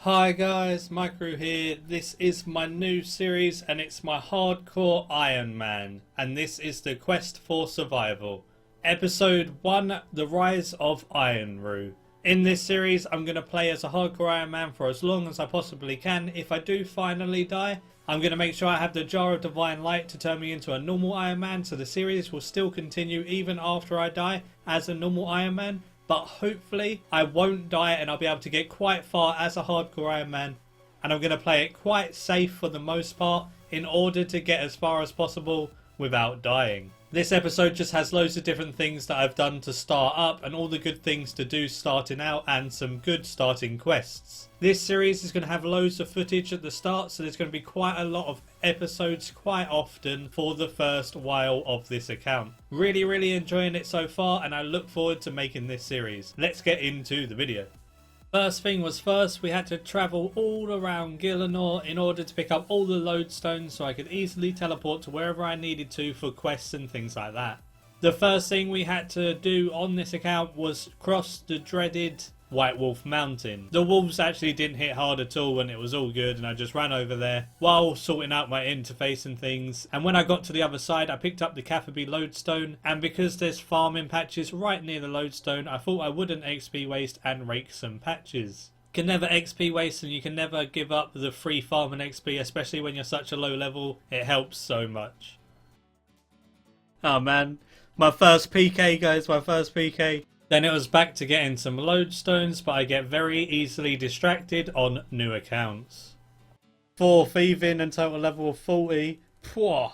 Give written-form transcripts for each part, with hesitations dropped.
Hi guys, Maikeru here. This is my new series and it's my hardcore Ironman, and this is the quest for survival. Episode 1, The Rise of Ironman. In this series I'm going to play as a hardcore Ironman for as long as I possibly can. If I do finally die, I'm going to make sure I have the Jar of Divine Light to turn me into a normal Ironman, so the series will still continue even after I die as a normal Ironman. But hopefully I won't die and I'll be able to get quite far as a hardcore Ironman. And I'm going to play it quite safe for the most part in order to get as far as possible without dying. This episode just has loads of different things that I've done to start up and all the good things to do starting out and some good starting quests. This series is going to have loads of footage at the start, so there's going to be quite a lot of episodes quite often for the first while of this account. Really enjoying it so far and I look forward to making this series. Let's get into the video. First thing was first, we had to travel all around Gillinor in order to pick up all the lodestones so I could easily teleport to wherever I needed to for quests and things like that. The first thing we had to do on this account was cross the dreaded White Wolf Mountain. The wolves actually didn't hit hard at all and it was all good, and I just ran over there while sorting out my interface and things. And when I got to the other side I picked up the Catherby lodestone, and because there's farming patches right near the lodestone I thought I wouldn't XP waste and rake some patches. You can never XP waste and you can never give up the free farming XP, especially when you're such a low level. It helps so much. Oh man, my first PK guys, my first PK. Then it was back to getting some lodestones, but I get very easily distracted on new accounts. 4 thieving and total level of 40. Pwah!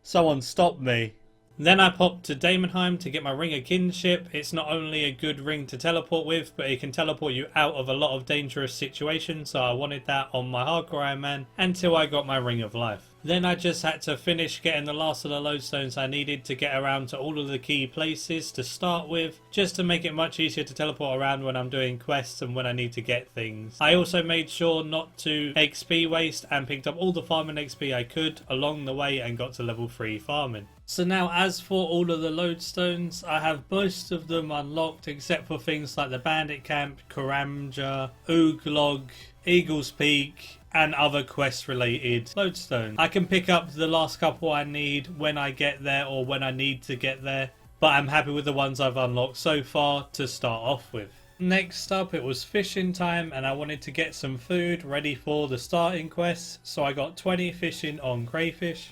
Someone stop me. Then I popped to Daemonheim to get my Ring of Kinship. It's not only a good ring to teleport with, but it can teleport you out of a lot of dangerous situations, so I wanted that on my hardcore Ironman until I got my Ring of Life. Then I just had to finish getting the last of the lodestones I needed to get around to all of the key places to start with, just to make it much easier to teleport around when I'm doing quests and when I need to get things. I also made sure not to XP waste and picked up all the farming XP I could along the way and got to level 3 farming. So now as for all of the lodestones, I have most of them unlocked except for things like the Bandit Camp, Karamja, Ooglog, Eagle's Peak, and other quest related lodestones. I can pick up the last couple I need when I get there or when I need to get there, but I'm happy with the ones I've unlocked so far to start off with. Next up it was fishing time and I wanted to get some food ready for the starting quest, so I got 20 fishing on crayfish.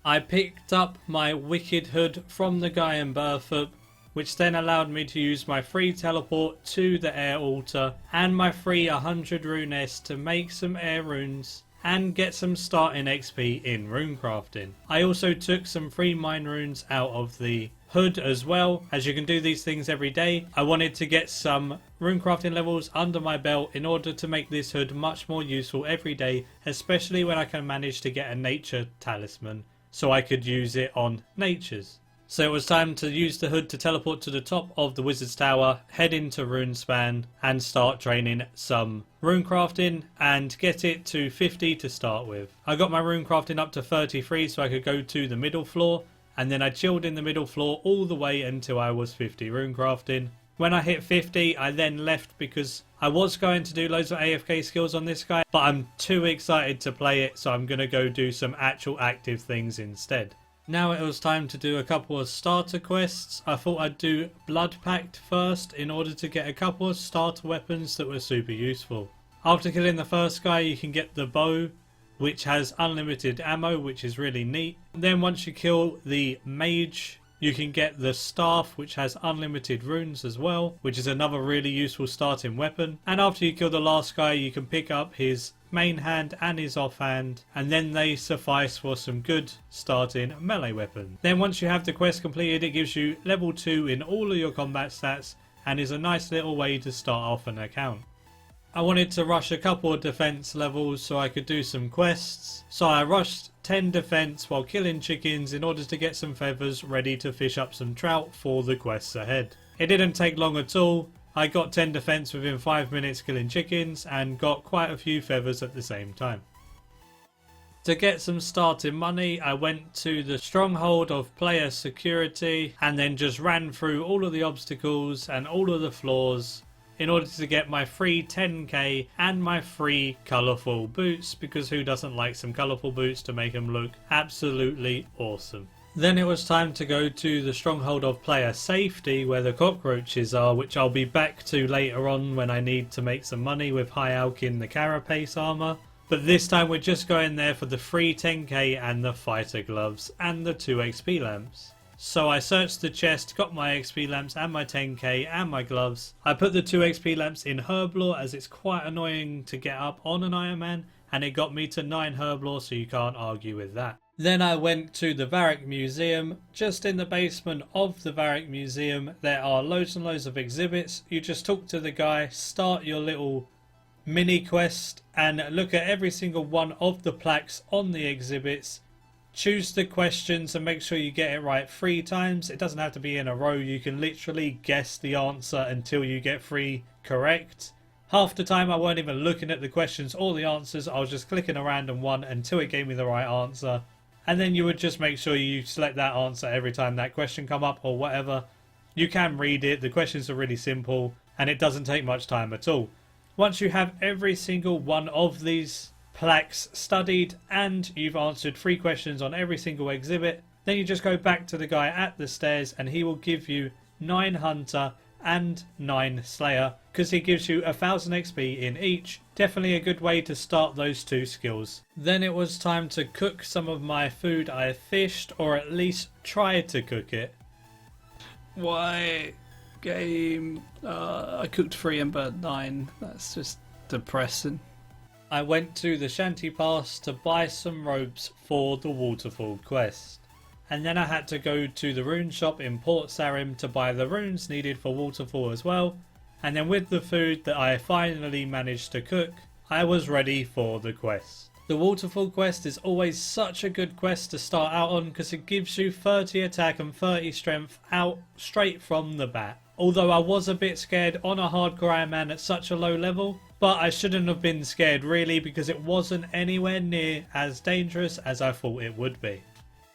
I picked up my Wicked Hood from the guy in Burthup, which then allowed me to use my free teleport to the air altar and my free 100 rune S to make some air runes and get some starting XP in runecrafting. I also took some free mine runes out of the hood as well, as you can do these things every day. I wanted to get some runecrafting levels under my belt in order to make this hood much more useful every day, especially when I can manage to get a nature talisman so I could use it on natures. So it was time to use the hood to teleport to the top of the Wizard's Tower, head into Runespan and start training some runecrafting and get it to 50 to start with. I got my runecrafting up to 33 so I could go to the middle floor, and then I chilled in the middle floor all the way until I was 50 runecrafting. When I hit 50 I then left because I was going to do loads of AFK skills on this guy, but I'm too excited to play it, so I'm going to go do some actual active things instead. Now it was time to do a couple of starter quests. I thought I'd do Blood Pact first in order to get a couple of starter weapons that were super useful. After killing the first guy you can get the bow, which has unlimited ammo, which is really neat. Then once you kill the mage you can get the staff, which has unlimited runes as well, which is another really useful starting weapon. And after you kill the last guy you can pick up his main hand and his offhand, and then they suffice for some good starting melee weapons. Then once you have the quest completed it gives you level 2 in all of your combat stats and is a nice little way to start off an account. I wanted to rush a couple of defense levels so I could do some quests, so I rushed 10 defense while killing chickens in order to get some feathers ready to fish up some trout for the quests ahead. It didn't take long at all. I got 10 defense within 5 minutes killing chickens and got quite a few feathers at the same time. To get some starting money I went to the stronghold of player security and then just ran through all of the obstacles and all of the floors in order to get my free 10k and my free colourful boots, because who doesn't like some colourful boots to make them look absolutely awesome. Then it was time to go to the stronghold of player safety where the cockroaches are, which I'll be back to later on when I need to make some money with High Alk in the carapace armour. But this time we're just going there for the free 10k and the fighter gloves and the 2 XP lamps. So I searched the chest, got my XP lamps and my 10k and my gloves. I put the 2 XP lamps in Herblore as it's quite annoying to get up on an Ironman, and it got me to 9 Herblore, so you can't argue with that. Then I went to the Barrack Museum. Just in the basement of the Barrack Museum there are loads and loads of exhibits. You just talk to the guy, start your little mini quest and look at every single one of the plaques on the exhibits. Choose the questions and make sure you get it right 3 times. It doesn't have to be in a row. You can literally guess the answer until you get 3 correct. Half the time I weren't even looking at the questions or the answers. I was just clicking a random one until it gave me the right answer. And then you would just make sure you select that answer every time that question come up or whatever. You can read it. The questions are really simple and it doesn't take much time at all. Once you have every single one of these plaques studied and you've answered 3 questions on every single exhibit, then you just go back to the guy at the stairs and he will give you 9 Hunter and 9 Slayer, because he gives you 1000 XP in each. Definitely a good way to start those 2 skills. Then it was time to cook some of my food I fished, or at least tried to cook it. Why, game? I cooked 3 and burnt 9. That's just depressing. I went to the Shanty Pass to buy some ropes for the Waterfall quest. And then I had to go to the rune shop in Port Sarim to buy the runes needed for Waterfall as well. And then with the food that I finally managed to cook, I was ready for the quest. The Waterfall quest is always such a good quest to start out on because it gives you 30 attack and 30 strength out straight from the bat. Although I was a bit scared on a hardcore Ironman at such a low level, but I shouldn't have been scared really because it wasn't anywhere near as dangerous as I thought it would be.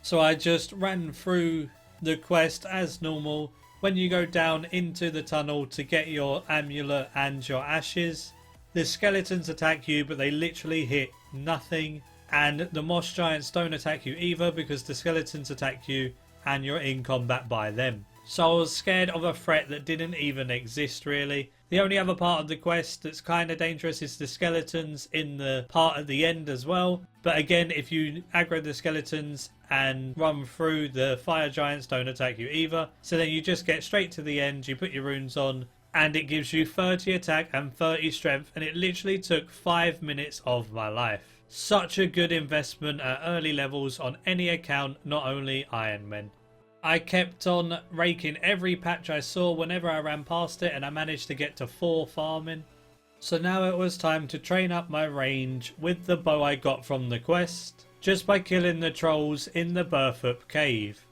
So I just ran through the quest as normal. When you go down into the tunnel to get your amulet and your ashes, the skeletons attack you but they literally hit nothing, and the moss giants don't attack you either because the skeletons attack you and you're in combat by them. So I was scared of a threat that didn't even exist really. The only other part of the quest that's kind of dangerous is the skeletons in the part at the end as well. But again, if you aggro the skeletons and run through, the fire giants don't attack you either. So then you just get straight to the end, you put your runes on, and it gives you 30 attack and 30 strength, and it literally took 5 minutes of my life. Such a good investment at early levels on any account, not only Ironman. I kept on raking every patch I saw whenever I ran past it, and I managed to get to 4 farming. So now it was time to train up my range with the bow I got from the quest, just by killing the trolls in the Burthup cave.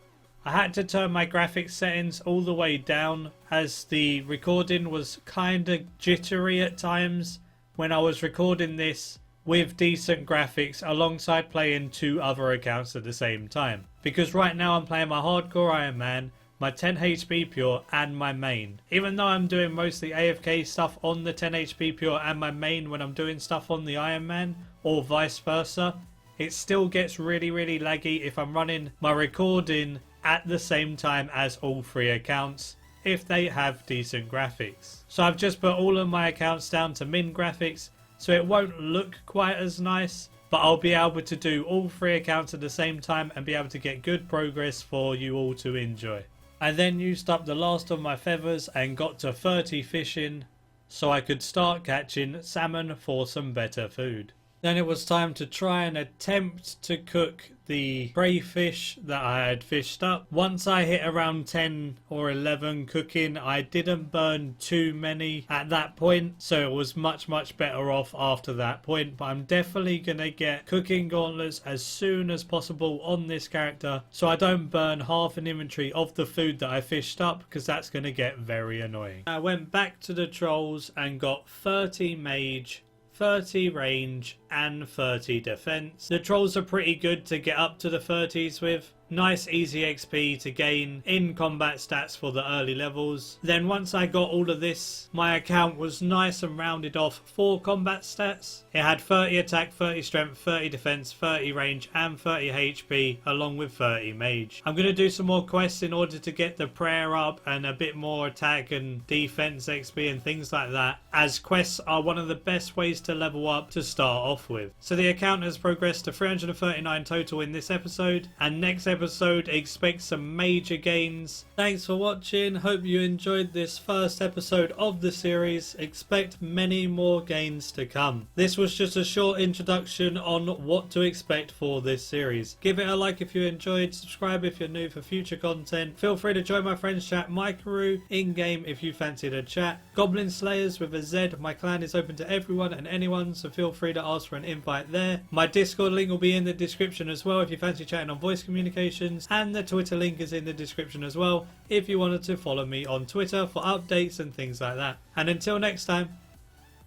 I had to turn my graphics settings all the way down as the recording was kinda jittery at times when I was recording this with decent graphics alongside playing 2 other accounts at the same time. Because right now I'm playing my hardcore Ironman, my 10 HP pure and my main. Even though I'm doing mostly AFK stuff on the 10 HP pure and my main when I'm doing stuff on the Ironman, or vice versa, it still gets really laggy if I'm running my recording at the same time as all 3 accounts, if they have decent graphics. So I've just put all of my accounts down to min graphics, so it won't look quite as nice, but I'll be able to do all 3 accounts at the same time and be able to get good progress for you all to enjoy. I then used up the last of my feathers and got to 30 fishing so I could start catching salmon for some better food. Then it was time to try and attempt to cook the crayfish that I had fished up. Once I hit around 10 or 11 cooking, I didn't burn too many at that point, so it was much better off after that point. But I'm definitely going to get cooking gauntlets as soon as possible on this character so I don't burn half an inventory of the food that I fished up, because that's going to get very annoying. I went back to the trolls and got 30 mage, 30 range and 30 defense. The trolls are pretty good to get up to the 30s with, Nice easy XP to gain in combat stats for the early levels. Then once I got all of this, my account was nice and rounded off for combat stats. It had 30 attack, 30 strength, 30 defense, 30 range and 30 HP along with 30 mage. I'm going to do some more quests in order to get the prayer up and a bit more attack and defense XP and things like that, as quests are one of the best ways to level up to start off with. So the account has progressed to 339 total in this episode, and next episode expect some major gains. Thanks for watching, hope you enjoyed this first episode of the series. Expect many more gains to come. This was just a short introduction on what to expect for this series. Give it a like if you enjoyed, subscribe if you're new for future content. Feel free to join my friends chat Maikeru in game if you fancied a chat. Goblin Slayers with a Z, my clan is open to everyone and anyone, so feel free to ask for an invite there. My Discord link will be in the description as well if you fancy chatting on voice communications, and the Twitter link is in the description as well if you wanted to follow me on Twitter for updates and things like that. And until next time,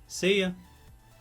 see ya.